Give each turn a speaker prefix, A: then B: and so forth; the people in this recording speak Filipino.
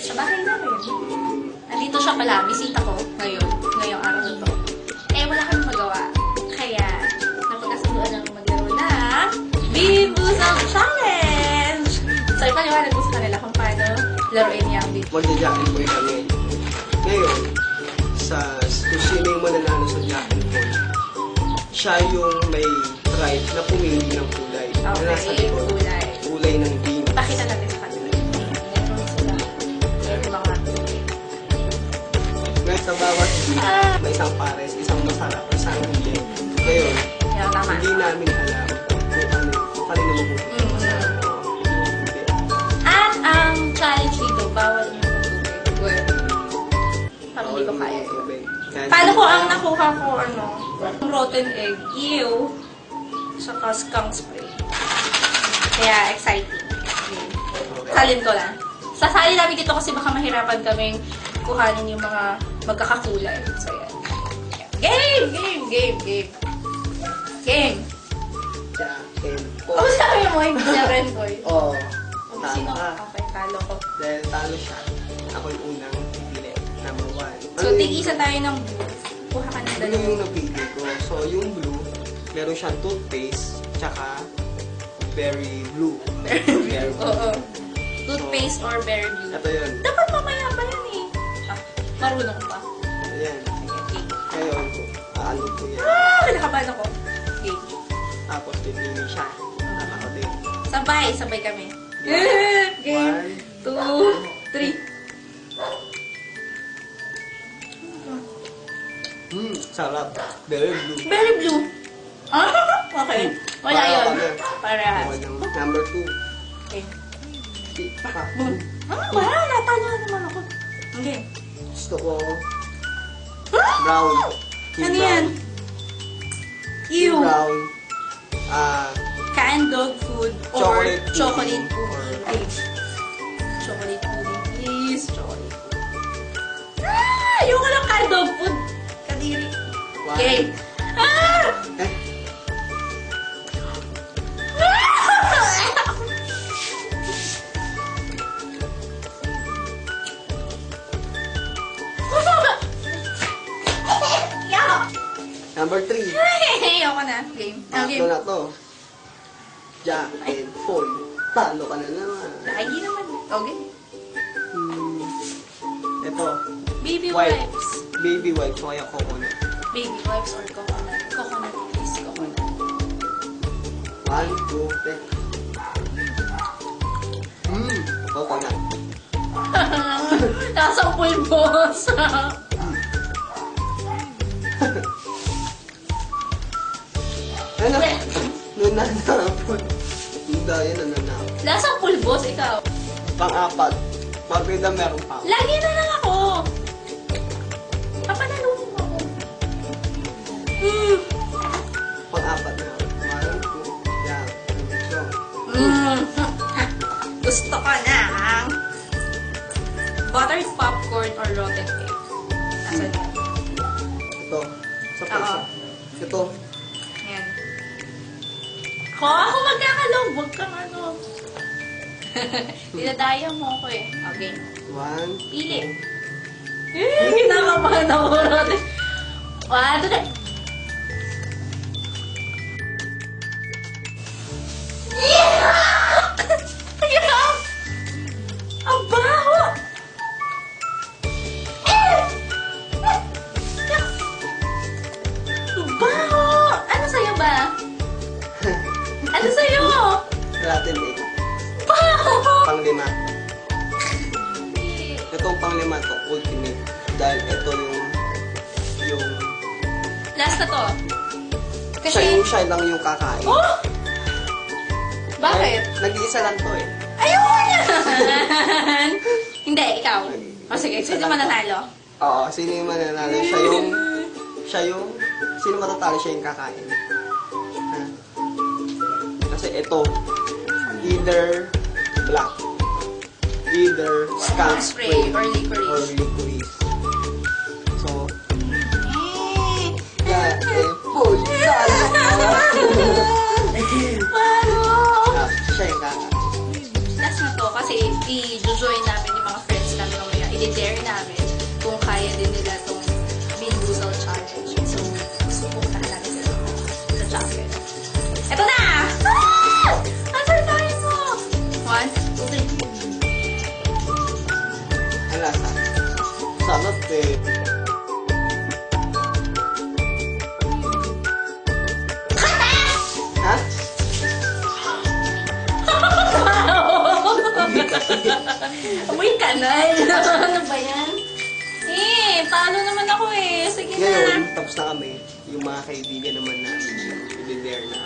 A: sa bahay namin. Nandito siya pala, bisita ko ngayong araw na to. Eh, wala kami magawa. Kaya, napagkasunduan namin maglaro na Bimboozle Challenge! So, ipaliwanag ko sa kanila kung paano laruin niya ang Bimboozle.
B: Magja-jack and boy kami. Ngayon, kung sino yung mananalo sa jack and boy, siya yung may right na pumili ng kulay. Na nasa
A: Okay,
B: likod.
A: kulay.
B: Kulay ng bean.
A: Pakita natin sa kanila. Meron sila. Meron mga kulay.
B: Ngayon, sa bawat bean, may isang pares, isang masarap, isang hindi. Ngayon,
A: Yan, tama.
B: hindi namin alam kung kanino mabuti. Hindi.
A: At ang challenge dito, bawal mo tubig. Parang hindi ko kaya yun. Paano ko ang nakuha ko, rotten egg, ew, saka skunk spray. Kaya exciting. Salin ko lang. Sasali namin dito kasi baka mahirapan kaming kuhanin yung mga magkakakulay. So, yan. Game! Game! Game! Game! Game!
B: Jack and boy.
A: Oh, sabi mo, hindi na rin, boy.
B: Oo.
A: Sino?
B: Tama ka.
A: Okay, talo ko.
B: Dahil talo siya, ako yung unang pipili. Number 1.
A: So, tig-isa tayo ng blue. Kuha ka ng
B: Ano
A: dalawa.
B: yung napili ko? So, yung blue, meron siyang toothpaste, tsaka berry blue. Berry blue.
A: Oo. Toothpaste or berry blue.
B: Ito yun.
A: Dapat mamaya pa yan eh. Ah, marunong pa.
B: Ayan.
A: Sige, game.
B: Ngayon, aano ko yan.
A: Ah! Kinakabahan ako. Game.
B: Tapos, pipili siya. At ako din.
A: Sabay. Sabay kami. Game. 2, 3.
B: Sarap. Berry blue.
A: Berry blue. Ah, okay. Wala
B: Para
A: yun.
B: kami.
A: Para.
B: Number 2.
A: Okay.
B: Saka,
A: Wala. Talo naman ako. Okay.
B: gusto ko brown. Yung
A: Ano yan?
B: Yung
A: Ew.
B: brown.
A: Canned dog food or
B: Chocolate
A: chocolate
B: pudding.
A: pudding.
B: Or-
A: Ay. Chocolate pudding, please. Chocolate pudding. Ayoko lang canned dog food. Kadiri.
B: One.
A: Okay. Ah!
B: Eh, number 3.
A: Ayoko na. Game.
B: Tatlo na to. Jack and Paul. Talo ka na naman.
A: Lagi naman. Okay.
B: Ito.
A: Baby
B: Wipe.
A: wipes.
B: Baby wipes o kaya coconut.
A: Baby wipes or coconut. Coconut, please. Coconut.
B: 1, 2, 3. Coconut.
A: Nasang pulbos.
B: Ano? Nananapon. Hindi yan nananapon.
A: Lasang pulbos, ikaw.
B: Pang-apat. Mabida meron pa.
A: Lagi na lang ako. Papanalunong ako.
B: Pang-apat na. 1, 2, yan. So,
A: Gusto ko ng buttered popcorn or rotten egg. Nasaan yan?
B: ito. Sa
A: Oo.
B: pesa. Ito.
A: Yan. Ako magkakalong. Huwag kang ano. Dinadaya mo ako eh. Okay.
B: 1.
A: Pili. Kinakabahan ako rotten. 1, 2, 3. Ang baho! Ang baho! Ano sa'yo ba? Ano sa'yo?
B: Rotten egg.
A: Baho!
B: Pang-5. Itong pang-5 to, ultimate. Dahil ito yung
A: Last na to.
B: siya
A: Kasi...
B: lang yung kakain.
A: Oh! Bakit?
B: Nag-iisa lang to eh.
A: Ayoko yan! Hindi, ikaw. O sige, sino mananalo?
B: Oo, sino yung mananalo? Sino matatalo siya yung kakain? Ha? Kasi ito, either black, either skunk
A: Spray or
B: or
A: licorice.
B: licorice. So, yeah, full talo ka.
A: Bago!
B: Siya yung kakain.
A: Last na to kasi i-join namin yung mga friends namin i-dare namin kung kaya din nila itong Bean Boozled Challenge. So, subukan natin sila sa jacket. Ito na! Ah! Answer tayo mo! 1, 2, 3.
B: Ang lasa. Sarap eh. Ha?
A: Uy, kanal! Ano ba yan? Talo naman ako eh. Sige na.
B: Ngayon, tapos na kami. Yung mga kaibigan naman namin, i-dare na.